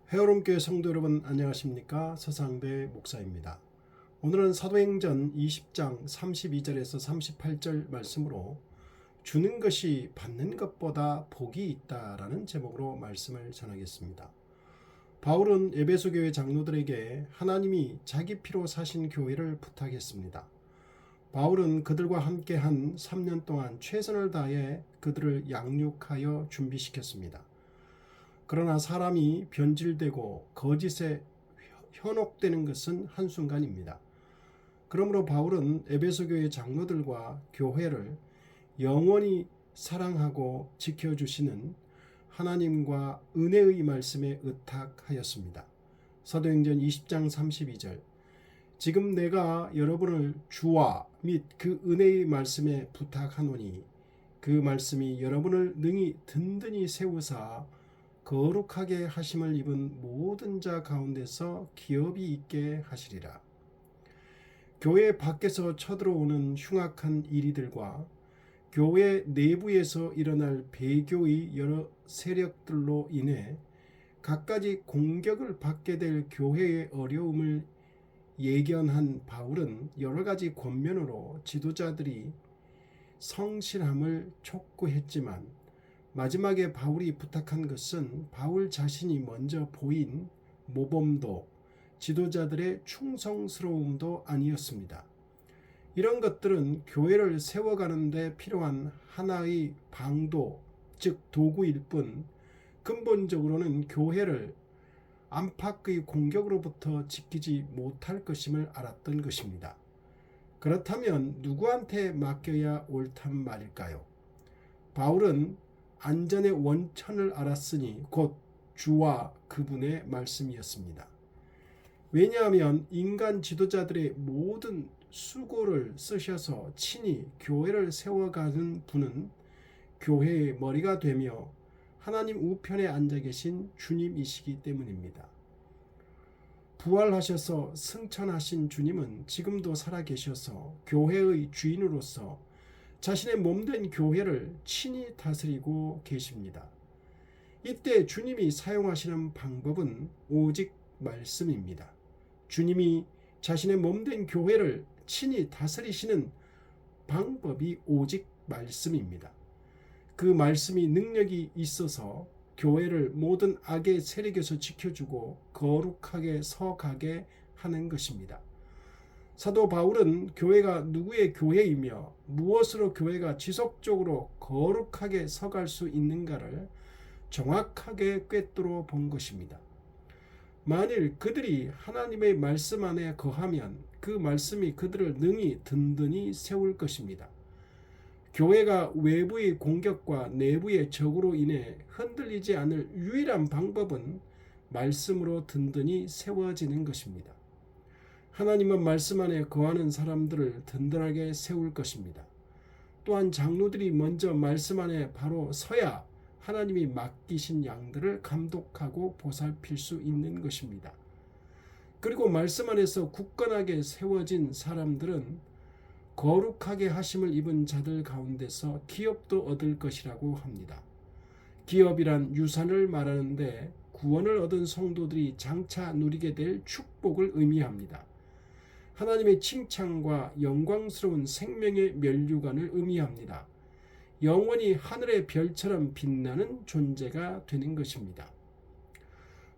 헤어롬교회 성도 여러분 안녕하십니까? 서상배 목사입니다. 오늘은 사도행전 20장 32절에서 38절 말씀으로 주는 것이 받는 것보다 복이 있다라는 제목으로 말씀을 전하겠습니다. 바울은 에베소 교회 장로들에게 하나님이 자기 피로 사신 교회를 부탁했습니다. 바울은 그들과 함께 한 3년 동안 최선을 다해 그들을 양육하여 준비시켰습니다. 그러나 사람이 변질되고 거짓에 현혹되는 것은 한순간입니다. 그러므로 바울은 에베소 교회 장로들과 교회를 영원히 사랑하고 지켜주시는 하나님과 은혜의 말씀에 의탁하였습니다. 사도행전 20장 32절 지금 내가 여러분을 주와 및 그 은혜의 말씀에 부탁하노니 그 말씀이 여러분을 능히 든든히 세우사 거룩하게 하심을 입은 모든 자 가운데서 기업이 있게 하시리라. 교회 밖에서 쳐들어오는 흉악한 이리들과 교회 내부에서 일어날 배교의 여러 세력들로 인해 갖가지 공격을 받게 될 교회의 어려움을 예견한 바울은 여러 가지 권면으로 지도자들이 성실함을 촉구했지만 마지막에 바울이 부탁한 것은 바울 자신이 먼저 보인 모범도 지도자들의 충성스러움도 아니었습니다. 이런 것들은 교회를 세워가는 데 필요한 하나의 방도, 즉 도구일 뿐 근본적으로는 교회를 안팎의 공격으로부터 지키지 못할 것임을 알았던 것입니다. 그렇다면 누구한테 맡겨야 옳단 말일까요? 바울은 안전의 원천을 알았으니 곧 주와 그분의 말씀이었습니다. 왜냐하면 인간 지도자들의 모든 수고를 쓰셔서 친히 교회를 세워가는 분은 교회의 머리가 되며 하나님 우편에 앉아 계신 주님이시기 때문입니다. 부활하셔서 승천하신 주님은 지금도 살아계셔서 교회의 주인으로서 자신의 몸된 교회를 친히 다스리고 계십니다. 이때 주님이 사용하시는 방법은 오직 말씀입니다. 주님이 자신의 몸된 교회를 친히 다스리시는 방법이 오직 말씀입니다. 그 말씀이 능력이 있어서 교회를 모든 악의 세력에서 지켜주고 거룩하게 서가게 하는 것입니다. 사도 바울은 교회가 누구의 교회이며 무엇으로 교회가 지속적으로 거룩하게 서갈 수 있는가를 정확하게 꿰뚫어 본 것입니다. 만일 그들이 하나님의 말씀 안에 거하면 그 말씀이 그들을 능히 든든히 세울 것입니다. 교회가 외부의 공격과 내부의 적으로 인해 흔들리지 않을 유일한 방법은 말씀으로 든든히 세워지는 것입니다. 하나님은 말씀 안에 거하는 사람들을 든든하게 세울 것입니다. 또한 장로들이 먼저 말씀 안에 바로 서야 하나님이 맡기신 양들을 감독하고 보살필 수 있는 것입니다. 그리고 말씀 안에서 굳건하게 세워진 사람들은 거룩하게 하심을 입은 자들 가운데서 기업도 얻을 것이라고 합니다. 기업이란 유산을 말하는데 구원을 얻은 성도들이 장차 누리게 될 축복을 의미합니다. 하나님의 칭찬과 영광스러운 생명의 면류관을 의미합니다. 영원히 하늘의 별처럼 빛나는 존재가 되는 것입니다.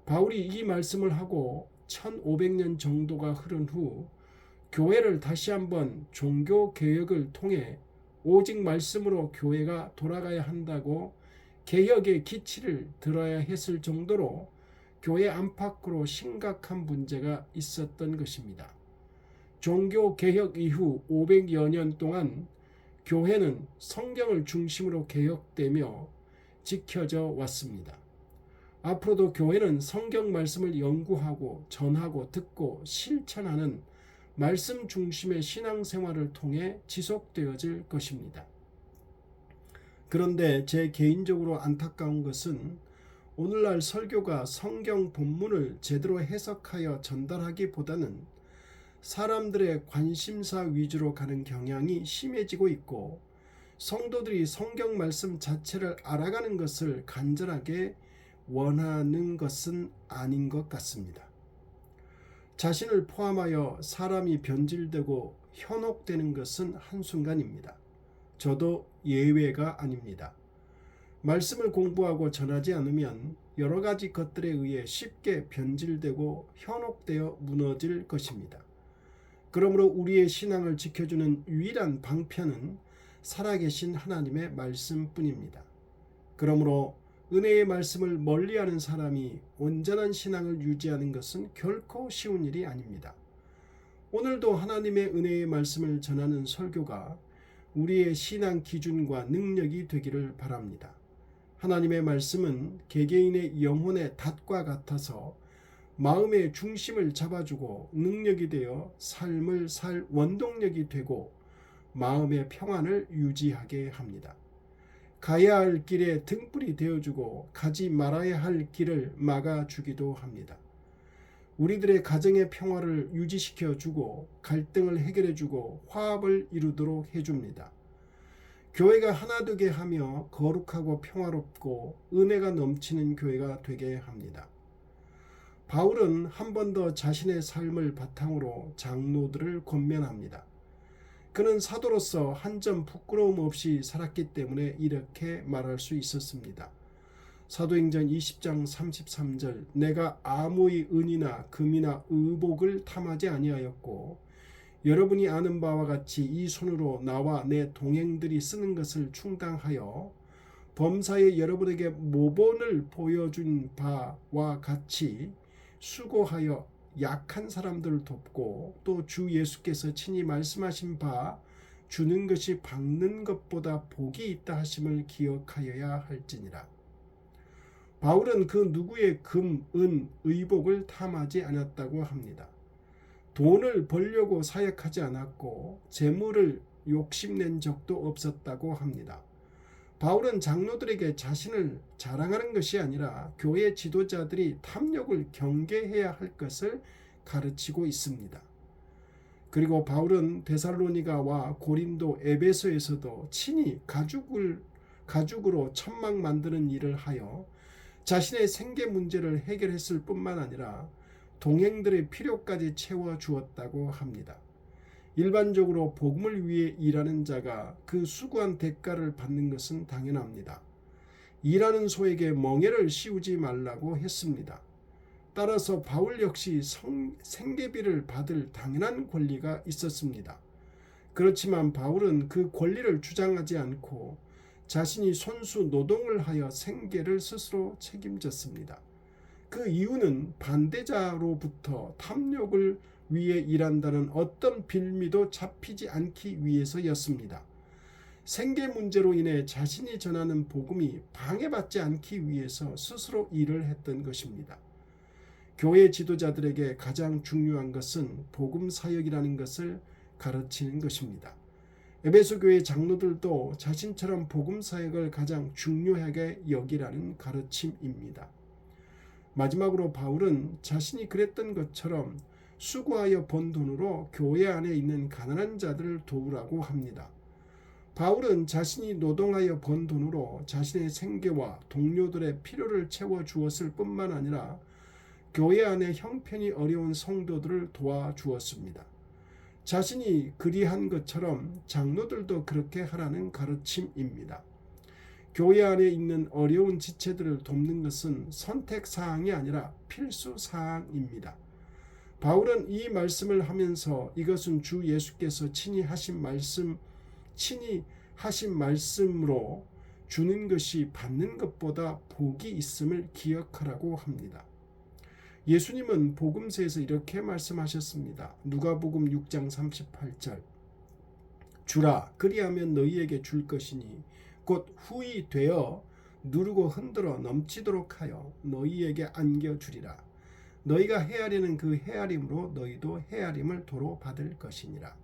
바울이 이 말씀을 하고 1500년 정도가 흐른 후 교회를 다시 한번 종교개혁을 통해 오직 말씀으로 교회가 돌아가야 한다고 개혁의 기치를 들어야 했을 정도로 교회 안팎으로 심각한 문제가 있었던 것입니다. 종교개혁 이후 500여 년 동안 교회는 성경을 중심으로 개혁되며 지켜져 왔습니다. 앞으로도 교회는 성경 말씀을 연구하고 전하고 듣고 실천하는 말씀 중심의 신앙생활을 통해 지속되어질 것입니다. 그런데 제 개인적으로 안타까운 것은 오늘날 설교가 성경 본문을 제대로 해석하여 전달하기보다는 사람들의 관심사 위주로 가는 경향이 심해지고 있고 성도들이 성경 말씀 자체를 알아가는 것을 간절하게 원하는 것은 아닌 것 같습니다. 자신을 포함하여 사람이 변질되고 현혹되는 것은 한순간입니다. 저도 예외가 아닙니다. 말씀을 공부하고 전하지 않으면 여러 가지 것들에 의해 쉽게 변질되고 현혹되어 무너질 것입니다. 그러므로 우리의 신앙을 지켜주는 유일한 방편은 살아계신 하나님의 말씀뿐입니다. 그러므로 은혜의 말씀을 멀리하는 사람이 온전한 신앙을 유지하는 것은 결코 쉬운 일이 아닙니다. 오늘도 하나님의 은혜의 말씀을 전하는 설교가 우리의 신앙 기준과 능력이 되기를 바랍니다. 하나님의 말씀은 개개인의 영혼의 닷과 같아서 마음의 중심을 잡아주고 능력이 되어 삶을 살 원동력이 되고 마음의 평안을 유지하게 합니다. 가야 할 길에 등불이 되어주고 가지 말아야 할 길을 막아주기도 합니다. 우리들의 가정의 평화를 유지시켜주고 갈등을 해결해주고 화합을 이루도록 해줍니다. 교회가 하나 되게 하며 거룩하고 평화롭고 은혜가 넘치는 교회가 되게 합니다. 바울은 한 번 더 자신의 삶을 바탕으로 장로들을 권면합니다. 그는 사도로서 한 점 부끄러움 없이 살았기 때문에 이렇게 말할 수 있었습니다. 사도행전 20장 33절 내가 아무의 은이나 금이나 의복을 탐하지 아니하였고 여러분이 아는 바와 같이 이 손으로 나와 내 동행들이 쓰는 것을 충당하여 범사에 여러분에게 모본을 보여준 바와 같이 수고하여 약한 사람들을 돕고 또 주 예수께서 친히 말씀하신 바 주는 것이 받는 것보다 복이 있다 하심을 기억하여야 할지니라. 바울은 그 누구의 금, 은, 의복을 탐하지 않았다고 합니다. 돈을 벌려고 사역하지 않았고 재물을 욕심낸 적도 없었다고 합니다. 바울은 장로들에게 자신을 자랑하는 것이 아니라 교회 지도자들이 탐욕을 경계해야 할 것을 가르치고 있습니다. 그리고 바울은 데살로니가와 고린도, 에베소에서도 친히 가죽으로 천막 만드는 일을 하여 자신의 생계 문제를 해결했을 뿐만 아니라 동행들의 필요까지 채워주었다고 합니다. 일반적으로 복음을 위해 일하는 자가 그 수고한 대가를 받는 것은 당연합니다. 일하는 소에게 멍에를 씌우지 말라고 했습니다. 따라서 바울 역시 생계비를 받을 당연한 권리가 있었습니다. 그렇지만 바울은 그 권리를 주장하지 않고 자신이 손수 노동을 하여 생계를 스스로 책임졌습니다. 그 이유는 반대자로부터 탐욕을 위해 일한다는 어떤 빌미도 잡히지 않기 위해서였습니다. 생계 문제로 인해 자신이 전하는 복음이 방해받지 않기 위해서 스스로 일을 했던 것입니다. 교회 지도자들에게 가장 중요한 것은 복음 사역이라는 것을 가르치는 것입니다. 에베소 교회 장로들도 자신처럼 복음 사역을 가장 중요하게 여기라는 가르침입니다. 마지막으로 바울은 자신이 그랬던 것처럼 수고하여 번 돈으로 교회 안에 있는 가난한 자들을 도우라고 합니다. 바울은 자신이 노동하여 번 돈으로 자신의 생계와 동료들의 필요를 채워주었을 뿐만 아니라 교회 안에 형편이 어려운 성도들을 도와주었습니다. 자신이 그리한 것처럼 장로들도 그렇게 하라는 가르침입니다. 교회 안에 있는 어려운 지체들을 돕는 것은 선택사항이 아니라 필수사항입니다. 바울은 이 말씀을 하면서 이것은 주 예수께서 친히 하신 말씀으로 주는 것이 받는 것보다 복이 있음을 기억하라고 합니다. 예수님은 복음서에서 이렇게 말씀하셨습니다. 누가복음 6장 38절 주라 그리하면 너희에게 줄 것이니 곧 후히 되어 누르고 흔들어 넘치도록 하여 너희에게 안겨주리라. 너희가 헤아리는 그 헤아림으로 너희도 헤아림을 도로 받을 것이니라.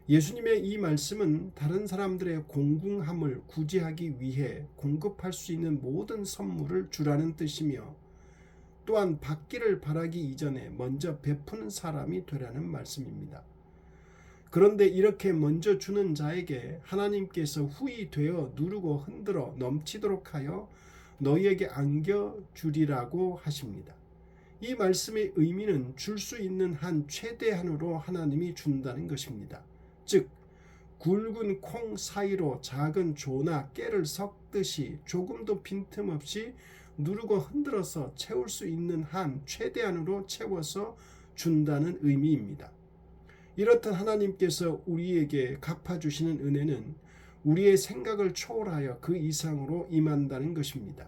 예수님의 이 말씀은 다른 사람들의 공궁함을 구제하기 위해 공급할 수 있는 모든 선물을 주라는 뜻이며 또한 받기를 바라기 이전에 먼저 베푸는 사람이 되라는 말씀입니다. 그런데 이렇게 먼저 주는 자에게 하나님께서 후히 되어 누르고 흔들어 넘치도록 하여 너희에게 안겨주리라고 하십니다. 이 말씀의 의미는 줄 수 있는 한 최대한으로 하나님이 준다는 것입니다. 즉 굵은 콩 사이로 작은 조나 깨를 섞듯이 조금도 빈틈없이 누르고 흔들어서 채울 수 있는 한 최대한으로 채워서 준다는 의미입니다. 이렇듯 하나님께서 우리에게 갚아주시는 은혜는 우리의 생각을 초월하여 그 이상으로 임한다는 것입니다.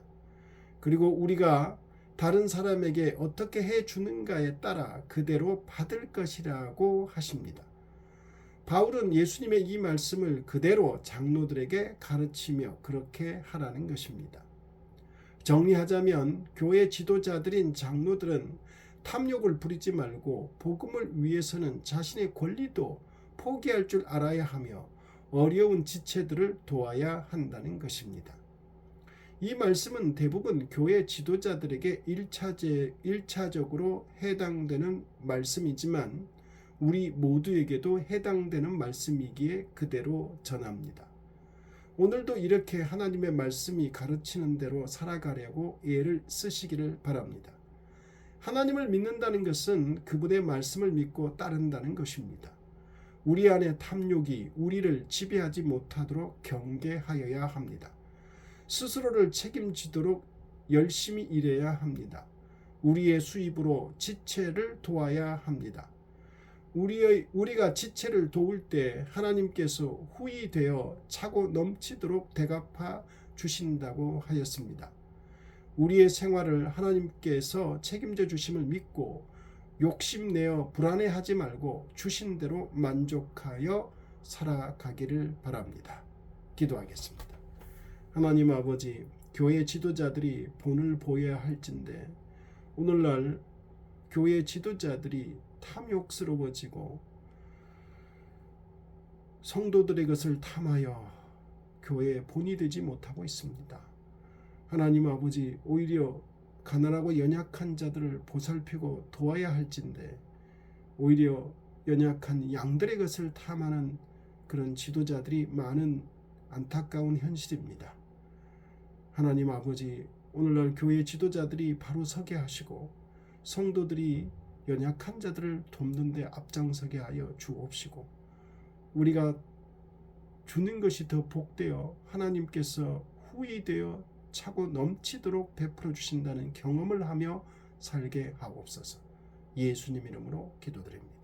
그리고 우리가 다른 사람에게 어떻게 해주는가에 따라 그대로 받을 것이라고 하십니다. 바울은 예수님의 이 말씀을 그대로 장로들에게 가르치며 그렇게 하라는 것입니다. 정리하자면 교회 지도자들인 장로들은 탐욕을 부리지 말고 복음을 위해서는 자신의 권리도 포기할 줄 알아야 하며 어려운 지체들을 도와야 한다는 것입니다. 이 말씀은 대부분 교회 지도자들에게 1차적으로 해당되는 말씀이지만 우리 모두에게도 해당되는 말씀이기에 그대로 전합니다. 오늘도 이렇게 하나님의 말씀이 가르치는 대로 살아가려고 애를 쓰시기를 바랍니다. 하나님을 믿는다는 것은 그분의 말씀을 믿고 따른다는 것입니다. 우리 안에 탐욕이 우리를 지배하지 못하도록 경계하여야 합니다. 스스로를 책임지도록 열심히 일해야 합니다. 우리의 수입으로 지체를 도와야 합니다. 우리가 지체를 도울 때 하나님께서 후히 되어 차고 넘치도록 대갚아 주신다고 하였습니다. 우리의 생활을 하나님께서 책임져 주심을 믿고 욕심내어 불안해하지 말고 주신 대로 만족하여 살아가기를 바랍니다. 기도하겠습니다. 하나님 아버지, 교회 지도자들이 본을 보여야 할진데 오늘날 교회 지도자들이 탐욕스러워지고 성도들의 것을 탐하여 교회의 본이 되지 못하고 있습니다. 하나님 아버지, 오히려 가난하고 연약한 자들을 보살피고 도와야 할진데 오히려 연약한 양들의 것을 탐하는 그런 지도자들이 많은 안타까운 현실입니다. 하나님 아버지, 오늘날 교회 지도자들이 바로 서게 하시고 성도들이 연약한 자들을 돕는 데 앞장서게 하여 주옵시고 우리가 주는 것이 더 복되어 하나님께서 후히 되어 차고 넘치도록 베풀어 주신다는 경험을 하며 살게 하옵소서. 예수님 이름으로 기도드립니다.